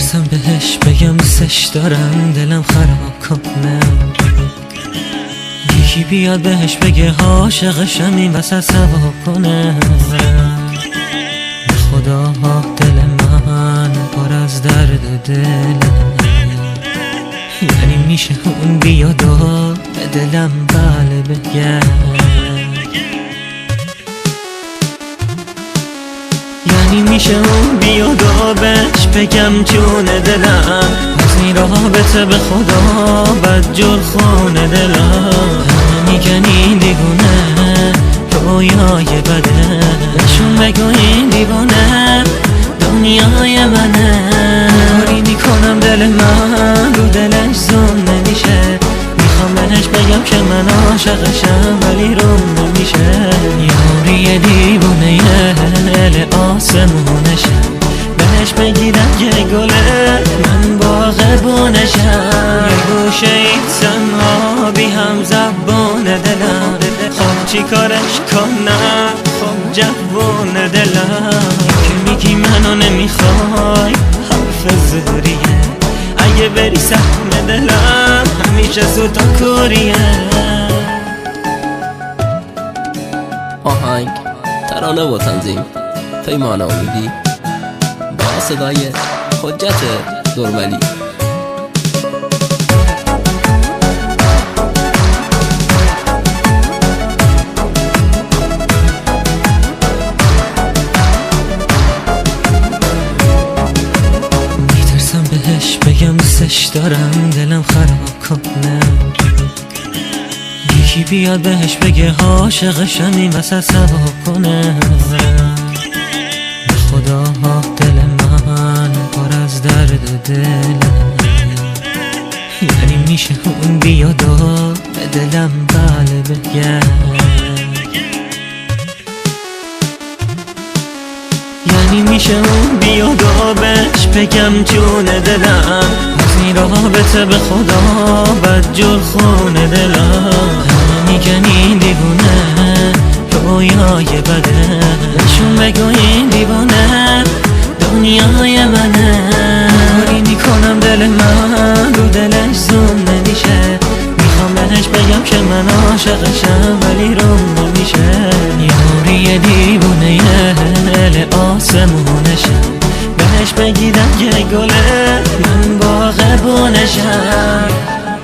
میترسم بهش بگم دوستش دارم دلم خراب کنه، یکی بیاد بهش بگه عاشقشم این وسط سوا کنه. خدا دل من پر از درد دل، یعنی میشه اون بیاد و به دلم بله بگه، یعنی میشه اون بیاد و بهش بگم جون دلم از این رابطه به خدا بدجور خونه دلم. میگن این دیوونه رویای بده، بهشون بگو این دیوونه دنیای منه. کاری میکنم دل من رو دلش زون نمیشه، میخوام بهش بگم که من عاشقشم ولی روم نمیشه. یاری دیوونه دل آسمونشه، بهش بگیرم یه گله من باغبونشم. یه گوشه این سمابی هم زبون دلم، خب چی کارش کنم خب جوون دلم. که میگی منو نمیخوای حرف زوریه، اگه بری سهم دلم همیشه سوتا کوریه. آهنگ، ترانه و تنظیم پیمان امیدی با صدای حجت درولی. میترسم بهش بگم دوستش دارم دلم خراب کنه، یکی بیاد بهش بگه عاشقشم این وسط سوا کنه. خدا دل من پر از درد دل، یعنی میشه اون بیاد و به دلم بله بگه، یعنی میشه اون بیاد و بهش بگم جون دلم از این رابطه به خدا بدجور خونه دلم. میگن این دیوونه رویای بده، بهشون بگو این دیوونه دنیای منه. کاری میکنم دل من رو دلش زوم نمیشه، میخوام بهش بگم که من عاشقشم ولی روم نمیشه. یاری دیوونه دل آسمونشه، بهش بگیرم یه گله من باغبونشم.